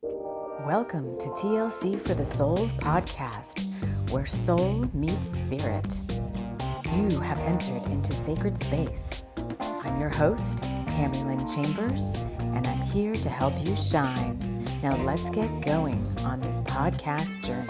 Welcome to TLC for the Soul podcast, where soul meets spirit. You have entered into sacred space. I'm your host, TAMI Lynn Chambers, and I'm here to help you shine. Now let's get going on this podcast journey.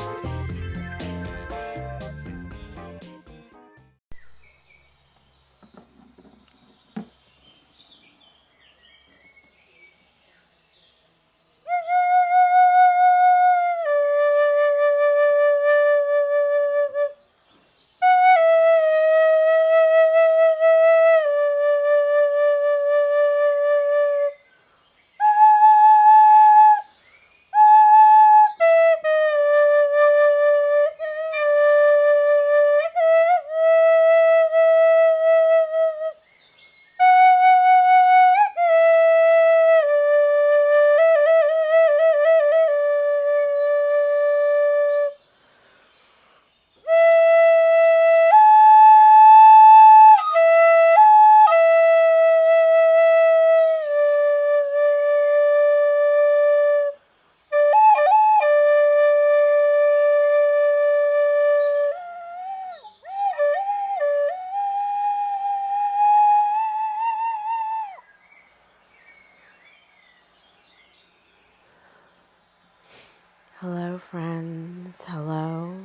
Hello, friends. Hello,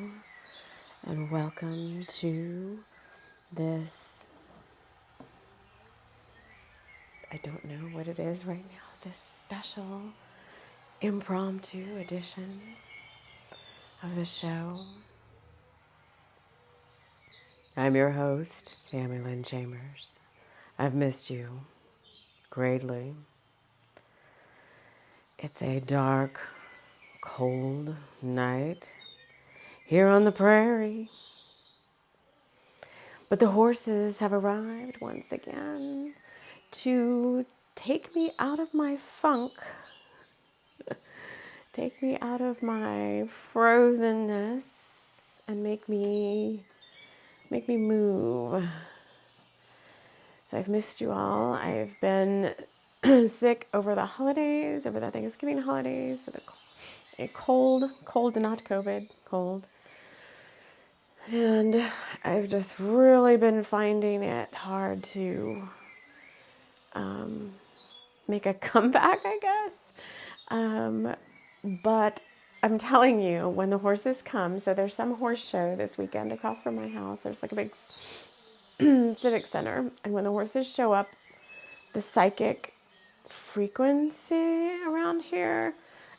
and welcome to this, I don't know what it is right now, this special impromptu edition of the show. I'm your host, TAMI Lynn Chambers. I've missed you greatly. It's a dark, cold night here on the prairie. But the horses have arrived once again to take me out of my funk, take me out of my frozenness, and make me move. So I've missed you all. I've been sick over the holidays, over the Thanksgiving holidays, with a cold, not COVID, cold. And I've just really been finding it hard to make a comeback, I guess. But I'm telling you, when the horses come, so there's some horse show this weekend across from my house. There's like a big civic center. And when the horses show up, the psychic frequency around here,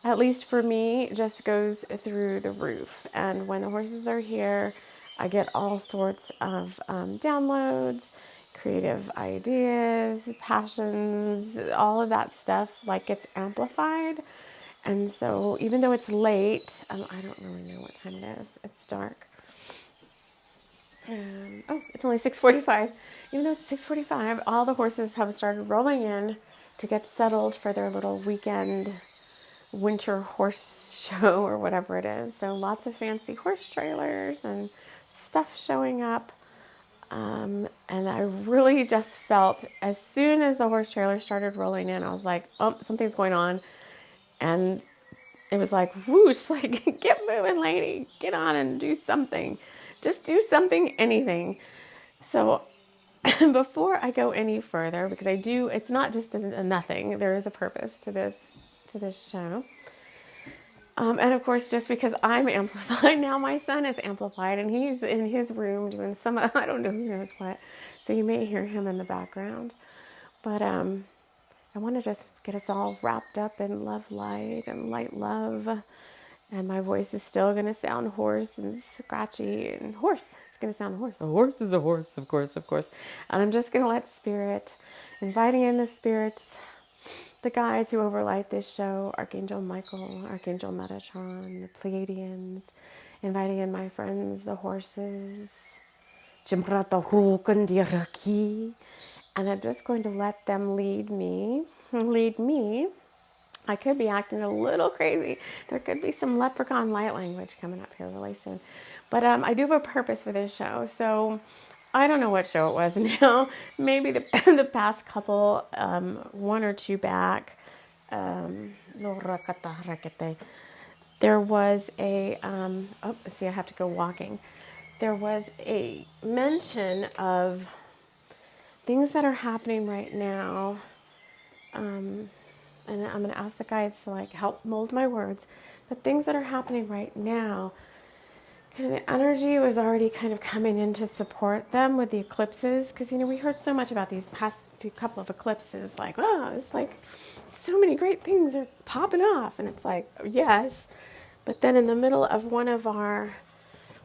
at least for me, just goes through the roof. And when the horses are here, I get all sorts of downloads, creative ideas, passions, all of that stuff like gets amplified. And so even though it's late, I don't really know what time it is. It's dark. It's only 6:45. Even though it's 6:45, all the horses have started rolling in to get settled for their little weekend winter horse show or whatever it is. So lots of fancy horse trailers and stuff showing up. And I really just felt, as soon as the horse trailer started rolling in, I was like, oh, something's going on. And it was like, whoosh, like, get moving, lady. Get on and do something. Just do something, anything. So before I go any further, because it's not just a nothing. There is a purpose to this show. And of course, just because I'm amplified, now my son is amplified, and he's in his room doing some, I don't know, who knows what. So you may hear him in the background. But I want to just get us all wrapped up in love light and light love. And my voice is still going to sound hoarse and scratchy and hoarse. It's going to sound hoarse. A horse is a horse, of course. And I'm just going to let spirit, inviting in the spirits, the guides who overlight this show, Archangel Michael, Archangel Metatron, the Pleiadians, inviting in my friends, the horses, and I'm just going to let them lead me. I could be acting a little crazy. There could be some leprechaun light language coming up here really soon. But I do have a purpose for this show. So I don't know what show it was now. Maybe the past couple, one or two back, no rakata rakete. There was a, see, I have to go walking. There was a mention of things that are happening right now. And I'm going to ask the guys to like help mold my words, but things that are happening right now, kind of the energy was already kind of coming in to support them with the eclipses. Because, you know, we heard so much about these past few couple of eclipses, like, oh, it's like so many great things are popping off. And it's like, yes. But then in the middle of one of our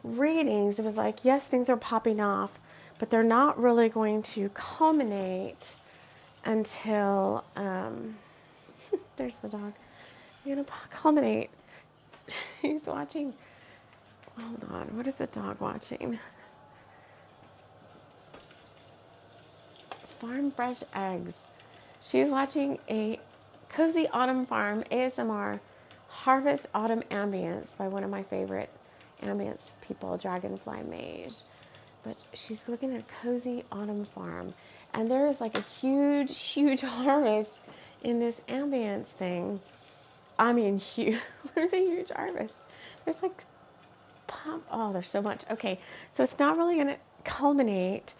readings, it was like, yes, things are popping off, but they're not really going to culminate until, there's the dog. You're going to culminate. He's watching. Hold on. What is the dog watching? Farm Fresh Eggs. She's watching a Cozy Autumn Farm ASMR Harvest Autumn Ambience by one of my favorite ambience people, Dragonfly Mage. But she's looking at a Cozy Autumn Farm. And there is like a huge, huge harvest in this ambience thing. I mean, huge. There's a huge harvest. There's like, oh, there's so much. Okay, so it's not really going to culminate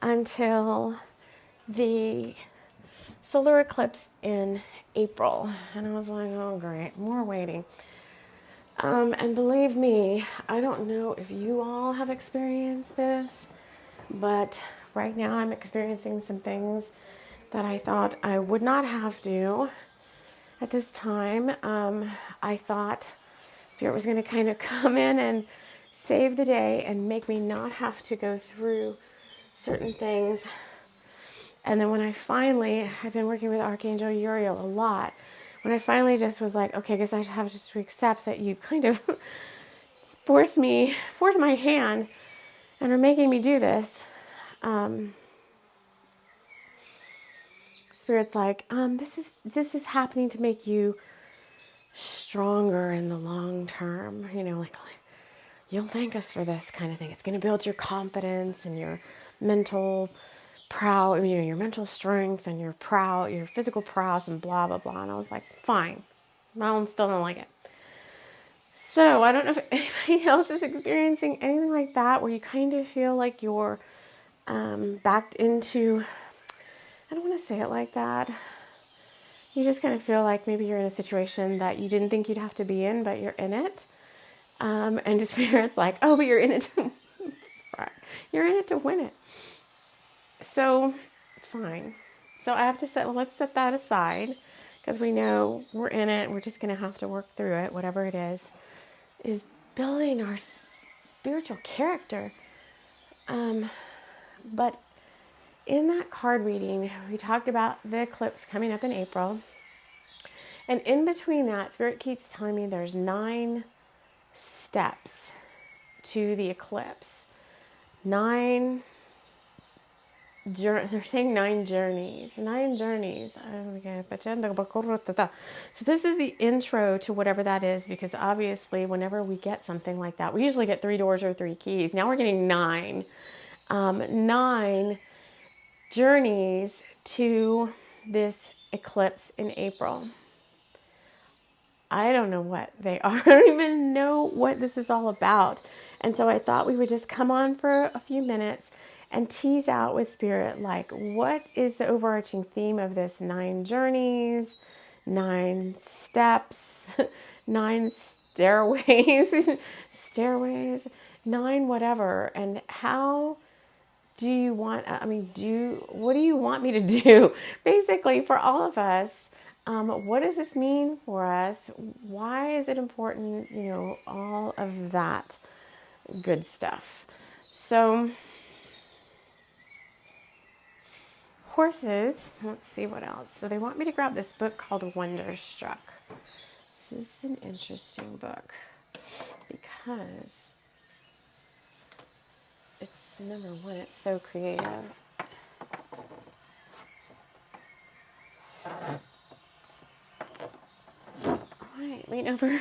until the solar eclipse in April. And I was like, oh, great, more waiting. And believe me, I don't know if you all have experienced this, but right now I'm experiencing some things that I thought I would not have to at this time. I thought Spirit was going to kind of come in and save the day and make me not have to go through certain things. And then when I've been working with Archangel Uriel a lot, when I finally just was like, okay, I guess I have just to accept that you kind of forced my hand and are making me do this. Spirit's like, this is happening to make you stronger in the long term. You know, like you'll thank us for this kind of thing. It's going to build your confidence and your mental your mental strength and your physical prowess and blah, blah, blah. And I was like, fine. I still don't like it. So I don't know if anybody else is experiencing anything like that, where you kind of feel like you're backed into, I don't want to say it like that. You just kind of feel like maybe you're in a situation that you didn't think you'd have to be in, but you're in it. And the Spirit's like, oh, but you're in it you're in it to win it. So, fine. So I have to let's set that aside, because we know we're in it. We're just going to have to work through it, whatever it is building our spiritual character. But in that card reading, we talked about the eclipse coming up in April. And in between that, Spirit keeps telling me there's 9 steps to the eclipse. They're saying 9 journeys. 9 journeys. So this is the intro to whatever that is, because obviously whenever we get something like that, we usually get 3 doors or 3 keys. Now we're getting 9. 9 journeys to this eclipse in April. I don't know what they are. I don't even know what this is all about. And so I thought we would just come on for a few minutes and tease out with Spirit, like, what is the overarching theme of this 9 journeys, 9 steps, 9 stairways, 9 whatever, and how do you want, what do you want me to do? Basically, for all of us, what does this mean for us? Why is it important? You know, all of that good stuff. So, horses, let's see what else. So they want me to grab this book called Wonderstruck. This is an interesting book because it's, number one, it's so creative. All right, lean over.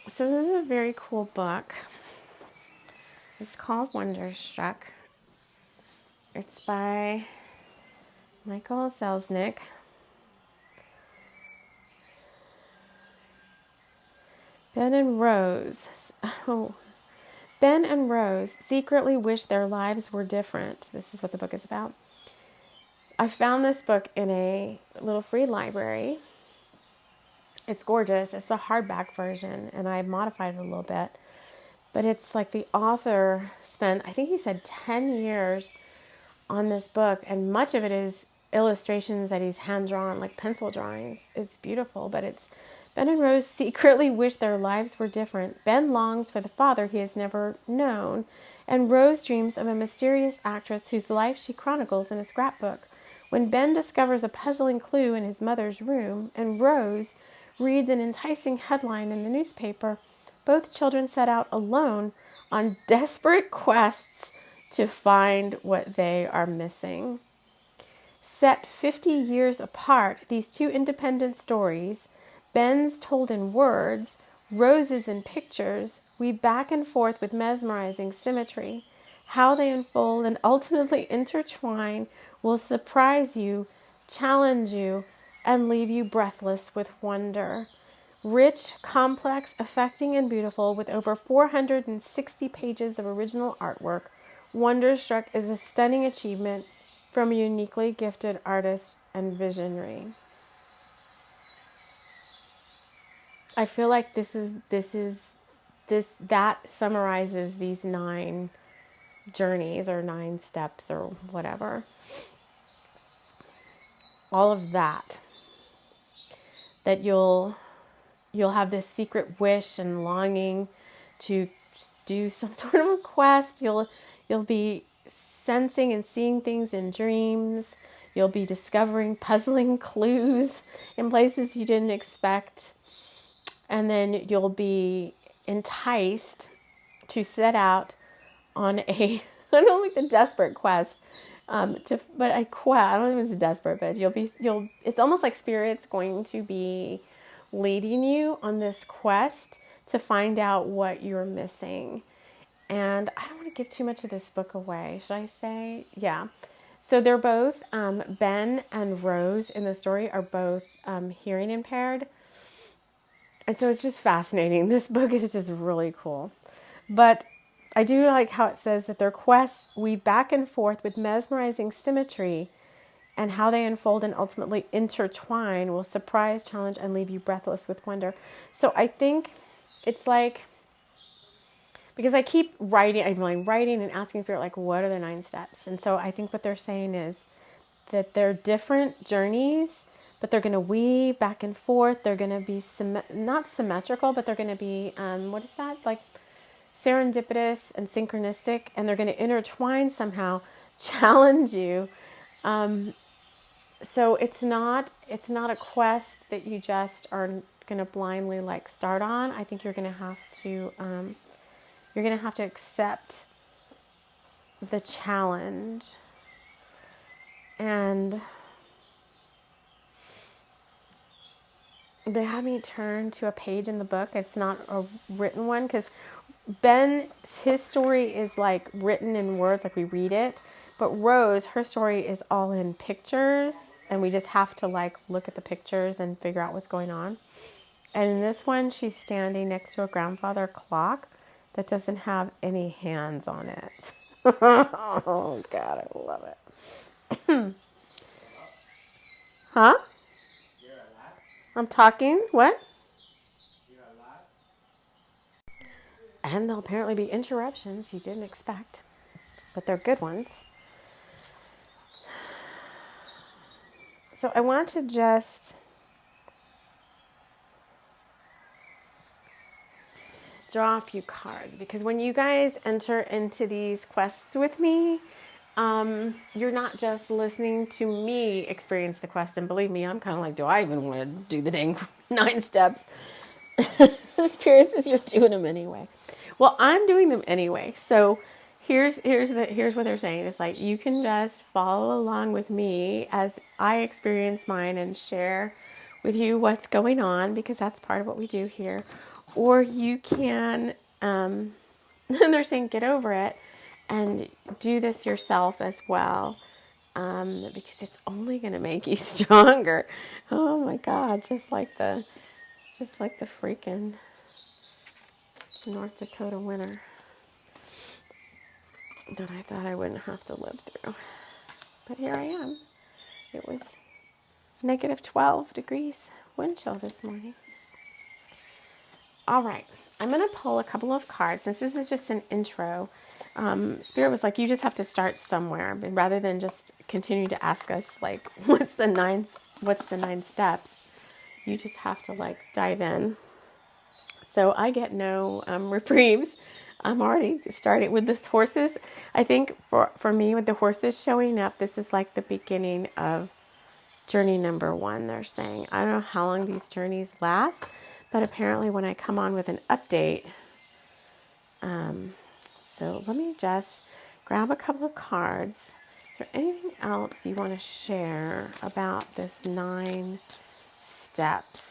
So this is a very cool book. It's called Wonderstruck. It's by Michael Selznick. Ben and Rose. Oh, Ben and Rose secretly wish their lives were different. This is what the book is about. I found this book in a little free library. It's gorgeous. It's the hardback version, and I modified it a little bit. But it's like the author spent, I think he said 10 years on this book, and much of it is illustrations that he's hand-drawn, like pencil drawings. It's beautiful, but it's Ben and Rose secretly wish their lives were different. Ben longs for the father he has never known, and Rose dreams of a mysterious actress whose life she chronicles in a scrapbook. When Ben discovers a puzzling clue in his mother's room, and Rose reads an enticing headline in the newspaper, both children set out alone on desperate quests to find what they are missing. Set 50 years apart, these two independent stories, Ben's told in words, Rose's in pictures, weave back and forth with mesmerizing symmetry. How they unfold and ultimately intertwine will surprise you, challenge you, and leave you breathless with wonder. Rich, complex, affecting, and beautiful, with over 460 pages of original artwork, Wonderstruck is a stunning achievement from a uniquely gifted artist and visionary. I feel like that summarizes these 9 journeys or 9 steps or whatever. All of that you'll have this secret wish and longing to do some sort of a quest. You'll be sensing and seeing things in dreams. You'll be discovering puzzling clues in places you didn't expect. And then you'll be enticed to set out on I don't like the desperate quest, but a quest. I don't know if it's desperate, but it's almost like Spirit's going to be leading you on this quest to find out what you're missing. And I don't want to give too much of this book away. Should I say? Yeah. So they're both, Ben and Rose in the story are both hearing impaired. And so it's just fascinating. This book is just really cool. But I do like how it says that their quests weave back and forth with mesmerizing symmetry, and how they unfold and ultimately intertwine will surprise, challenge, and leave you breathless with wonder. So I think it's like, because I keep writing and asking for like, what are the 9 steps? And so I think what they're saying is that they're different journeys, but they're going to weave back and forth. They're going to be not symmetrical, but they're going to be, what is that? Like serendipitous and synchronistic, and they're going to intertwine somehow, challenge you. So it's not a quest that you just are going to blindly like start on. I think you're going to have to accept the challenge. And they had me turn to a page in the book. It's not a written one, because his story is like written in words, like we read it. But Rose, her story is all in pictures, and we just have to like look at the pictures and figure out what's going on. And in this one, she's standing next to a grandfather clock that doesn't have any hands on it. Oh, God, I love it. Huh? I'm talking. What? And there'll apparently be interruptions you didn't expect, but they're good ones. So I want to just draw a few cards, because when you guys enter into these quests with me, you're not just listening to me experience the quest. And believe me, I'm kind of like, do I even want to do the dang 9 steps? The Spirit says you're doing them anyway. Well, I'm doing them anyway. So here's what they're saying. It's like, you can just follow along with me as I experience mine and share with you what's going on, because that's part of what we do here. Or you can, and they're saying, get over it and do this yourself as well, because it's only going to make you stronger. Oh my God, just like the freaking North Dakota winter that I thought I wouldn't have to live through. But here I am. It was negative 12 degrees wind chill this morning. All right, I'm going to pull a couple of cards. Since this is just an intro, Spirit was like, you just have to start somewhere. But rather than just continue to ask us, like, what's the nine steps, you just have to, like, dive in. So I get no reprieves. I'm already starting with this horses. I think for me, with the horses showing up, this is like the beginning of journey number 1, they're saying. I don't know how long these journeys last, but apparently when I come on with an update, so let me just grab a couple of cards. Is there anything else you want to share about this 9 steps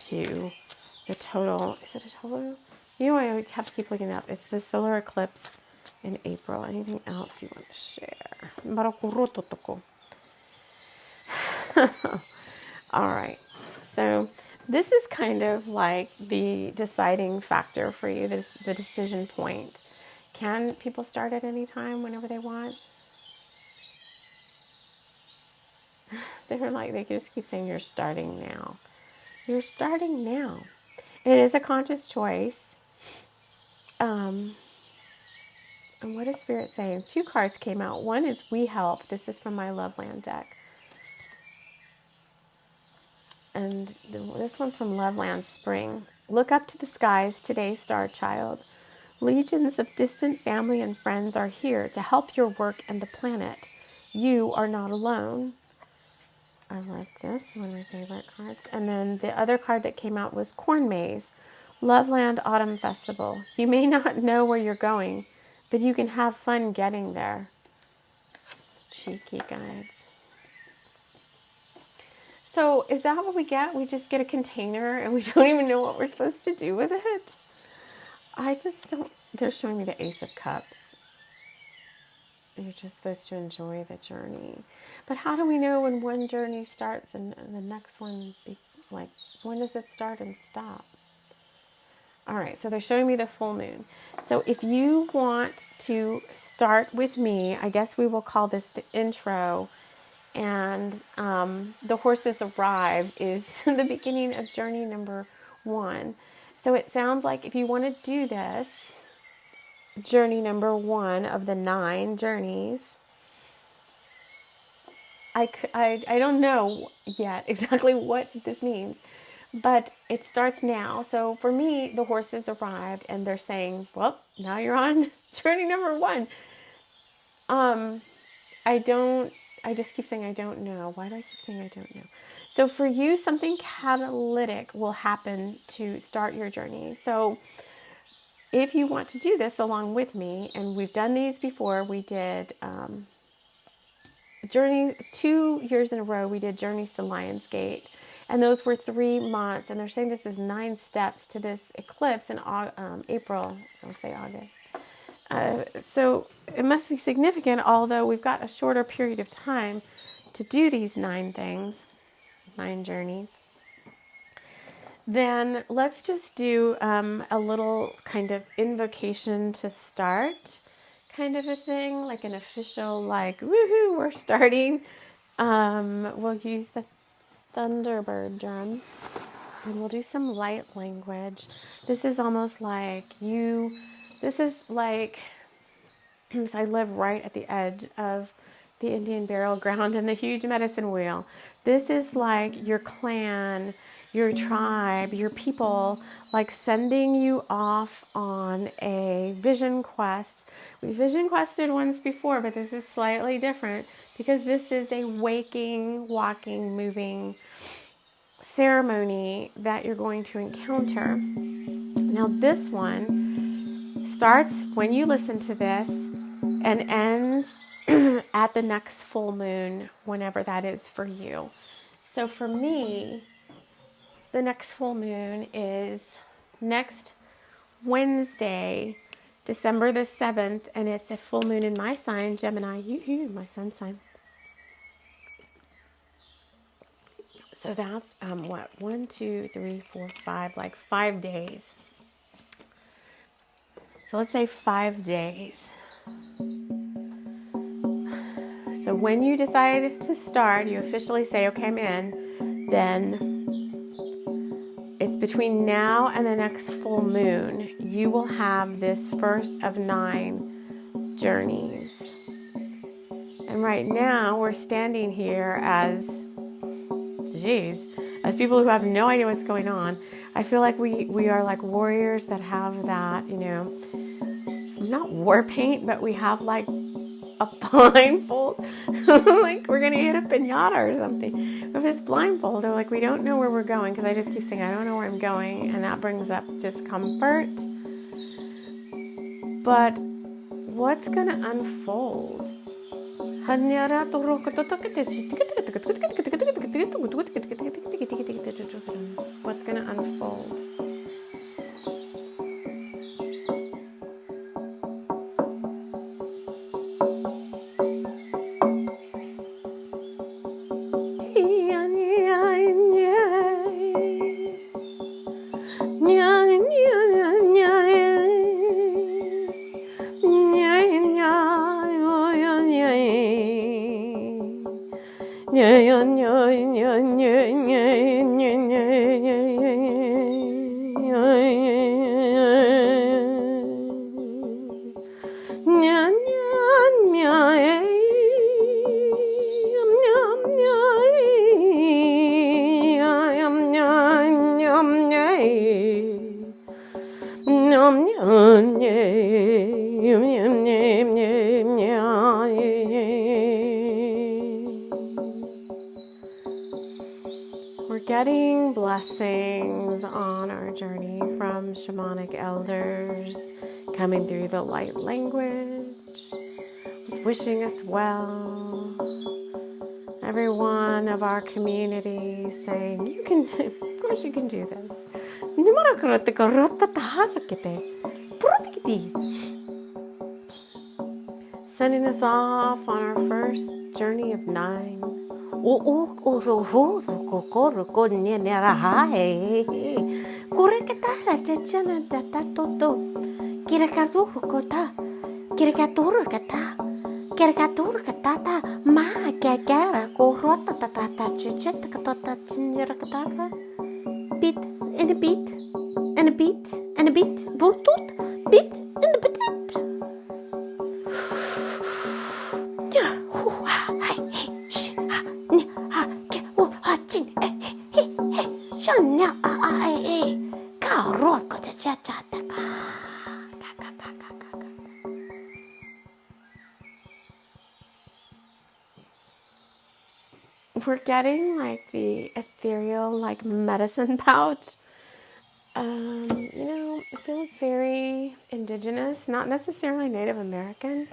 to the total? Is it a total? You know, I have to keep looking up. It's the solar eclipse in April. Anything else you want to share? All right. So this is kind of like the deciding factor for you, the decision point. Can people start at any time, whenever they want? They're like, they just keep saying, you're starting now. You're starting now. It is a conscious choice. And what is Spirit saying? 2 cards came out. One is We Help. This is from my Loveland deck. And this one's from Loveland Spring. Look up to the skies today, star child. Legions of distant family and friends are here to help your work and the planet. You are not alone. I like this, one of my favorite cards. And then the other card that came out was Corn Maze, Loveland Autumn Festival. You may not know where you're going, but you can have fun getting there. Cheeky guides. So is that what we get? We just get a container and we don't even know what we're supposed to do with it? I just don't. They're showing me the Ace of Cups. You're just supposed to enjoy the journey. But how do we know when one journey starts and the next one, when does it start and stop? All right, so they're showing me the full moon. So if you want to start with me, I guess we will call this the intro. And the horses arrive is the beginning of journey number 1. So it sounds like if you want to do this, journey number 1 of the 9 journeys, I don't know yet exactly what this means, but it starts now. So for me, the horses arrived and they're saying, well, now you're on journey number 1. I just keep saying I don't know. Why do I keep saying I don't know? So for you, something catalytic will happen to start your journey. So if you want to do this along with me, and we've done these before, we did journeys 2 years in a row. We did journeys to Lionsgate, and those were 3 months. And they're saying this is 9 steps to this eclipse in April. Don't say August. So it must be significant, although we've got a shorter period of time to do these 9 things, 9 journeys. Then let's just do a little kind of invocation to start kind of a thing, like an official, like, woohoo, we're starting. We'll use the Thunderbird drum, and we'll do some light language. This is almost like this is like, so I live right at the edge of the Indian burial ground and the huge medicine wheel. This is like your clan, your tribe, your people, like sending you off on a vision quest. We vision quested once before, but this is slightly different because this is a waking, walking, moving ceremony that you're going to encounter. Now this one starts when you listen to this and ends at the next full moon, whenever that is for you. So for me, the next full moon is next Wednesday, December the 7th, and it's a full moon in my sign, Gemini, my sun sign. So that's 1, 2, 3, 4, 5, like 5 days. So let's say 5 days. So when you decide to start, you officially say, okay, I'm in, then it's between now and the next full moon, you will have this first of 9 journeys. And right now we're standing here as people who have no idea what's going on. I feel like we are like warriors that have that, not war paint, but we have like a blindfold, like we're gonna hit a pinata or something with this blindfold, or like we don't know where we're going, because I just keep saying I don't know where I'm going, and that brings up discomfort. But what's gonna unfold? What's gonna unfold? We're getting blessings on our journey from shamanic elders coming through the light language, just wishing us well. Every one of our community saying, you can, of course you can do this. Sending us off on our first journey of 9. Beat and a beat and a beat and a beat, beat and a beat. We're getting like the ethereal, like medicine pouch. It feels very indigenous, not necessarily Native American,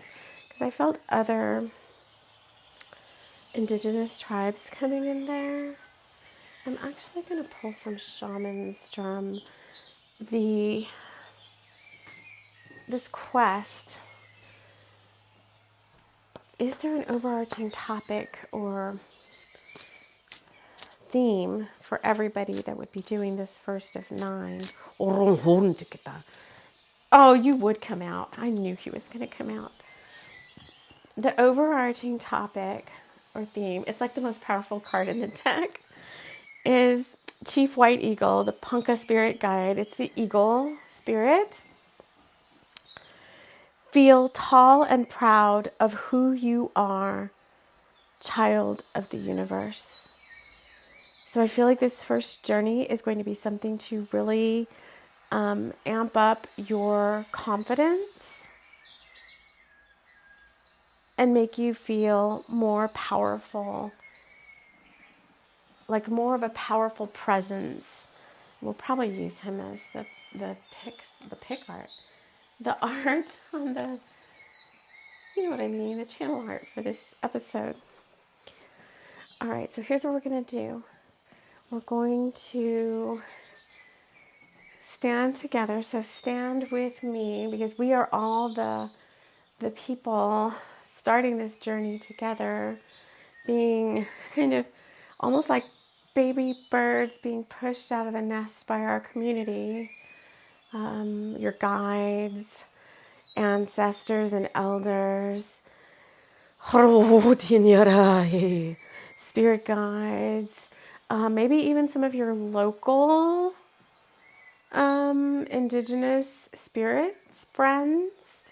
because I felt other indigenous tribes coming in there. I'm actually going to pull from Shaman's Drum this quest. Is there an overarching topic or theme for everybody that would be doing this first of 9? Oh, you would come out. I knew he was going to come out. The overarching topic or theme, it's like the most powerful card in the deck, is Chief White Eagle, the Punka Spirit Guide. It's the eagle spirit. Feel tall and proud of who you are, child of the universe. So I feel like this first journey is going to be something to really amp up your confidence and make you feel more powerful, like more of a powerful presence. We'll probably use him as the pick art, the art on the, you know what I mean, the channel art for this episode. All right, so here's what we're going to do. We're going to stand together. So stand with me, because we are all the people starting this journey together, being kind of almost like baby birds being pushed out of the nest by our community, your guides, ancestors and elders, spirit guides, maybe even some of your local indigenous spirits, friends,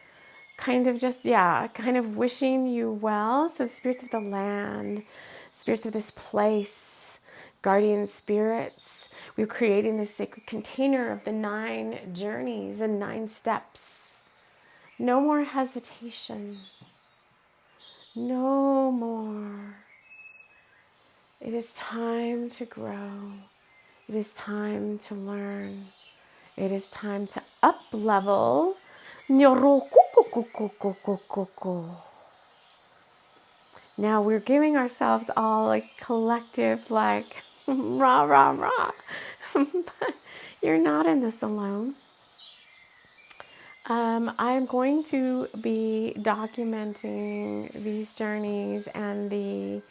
kind of wishing you well. So the spirits of the land, spirits of this place, guardian spirits. We're creating this sacred container of the 9 journeys and 9 steps. No more hesitation. No more. It is time to grow. It is time to learn. It is time to up level. Now we're giving ourselves all a collective rah, rah, rah. But you're not in this alone. I'm going to be documenting these journeys and the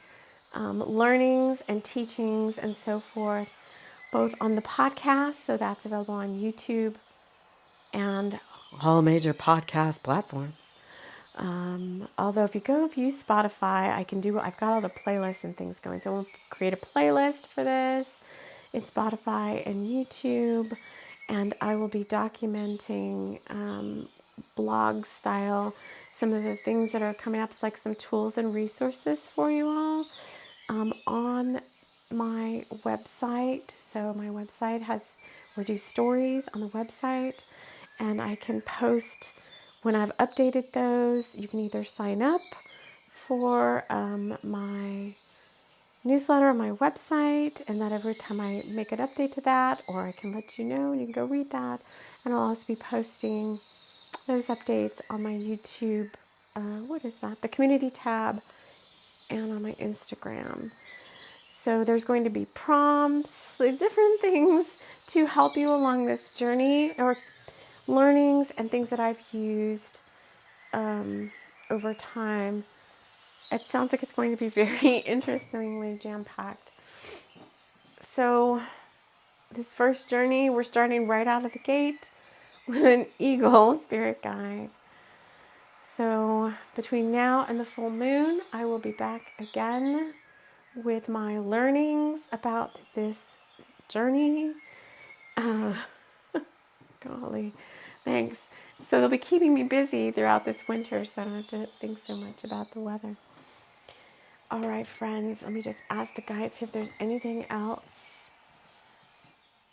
learnings and teachings and so forth, both on the podcast, so that's available on YouTube and all major podcast platforms. Although if you use Spotify, I've got all the playlists and things going. So we'll create a playlist for this in Spotify and YouTube. And I will be documenting blog style some of the things that are coming up, like some tools and resources for you all on my website. So my website we do stories on the website, and I can post when I've updated those. You can either sign up for my newsletter on my website, and that every time I make an update to that, or I can let you know and you can go read that. And I'll also be posting those updates on my YouTube, the community tab, and on my Instagram. So there's going to be prompts, different things to help you along this journey, or learnings and things that I've used over time. It sounds like it's going to be very interestingly jam-packed. So this first journey, we're starting right out of the gate with an eagle spirit guide. So between now and the full moon, I will be back again with my learnings about this journey. Golly, thanks. So they'll be keeping me busy throughout this winter, so I don't have to think so much about the weather. All right, friends, let me just ask the guides if there's anything else.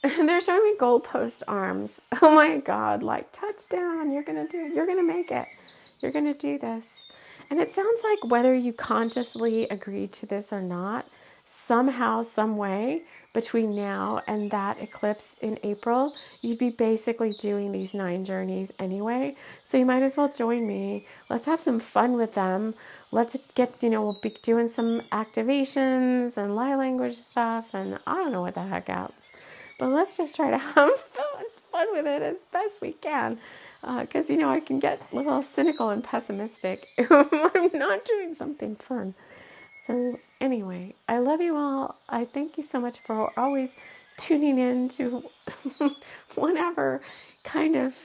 They're showing me goalpost arms. Oh my God, touchdown, you're going to make it. You're going to do this. And it sounds like whether you consciously agreed to this or not, somehow, some way, between now and that eclipse in April, you'd be basically doing these 9 journeys anyway. So you might as well join me. Let's have some fun with them. Let's get, we'll be doing some activations and light language stuff, and I don't know what the heck else. But let's just try to have fun with it as best we can. Because, I can get a little cynical and pessimistic if I'm not doing something fun. So anyway, I love you all. I thank you so much for always tuning in to whatever kind of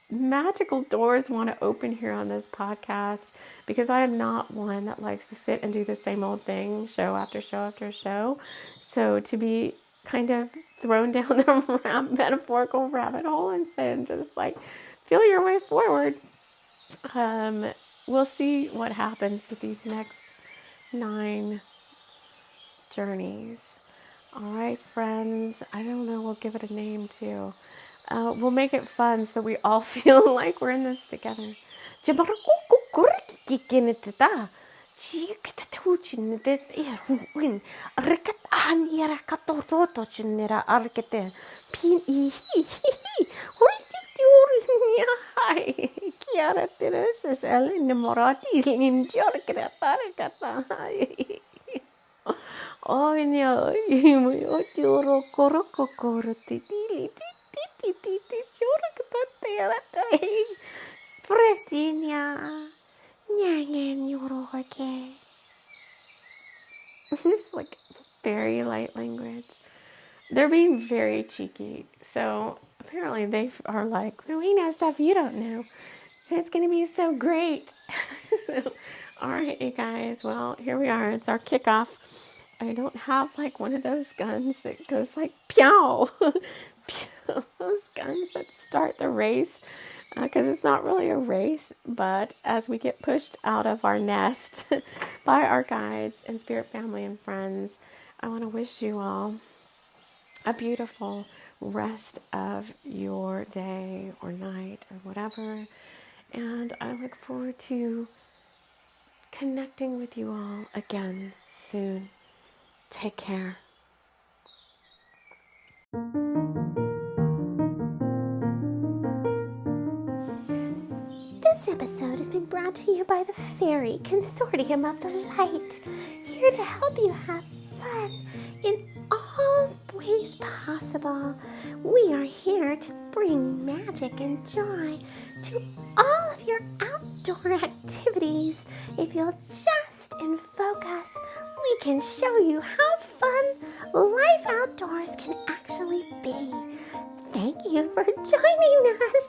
magical doors want to open here on this podcast, because I am not one that likes to sit and do the same old thing show after show after show. So to be kind of thrown down the metaphorical rabbit hole and just feel your way forward. We'll see what happens with these next 9 journeys. All right, friends. I don't know. We'll give it a name too. We'll make it fun so that we all feel like we're in this together. Oh, no, this is like very light language. They're being very cheeky. So apparently they are like, we know stuff you don't know. It's going to be so great. So, all right, you guys. Well, here we are. It's our kickoff. I don't have like one of those guns that goes like pew, pew, those guns that start the race, because it's not really a race. But as we get pushed out of our nest by our guides and spirit family and friends, I want to wish you all a beautiful rest of your day or night or whatever. And I look forward to connecting with you all again soon. Take care. This episode has been brought to you by the Fairy Consortium of the Light, here to help you have fun in all ways possible. We are here to bring magic and joy to all of your outdoor activities. If you'll just in focus, we can show you how fun life outdoors can actually be. Thank you for joining us.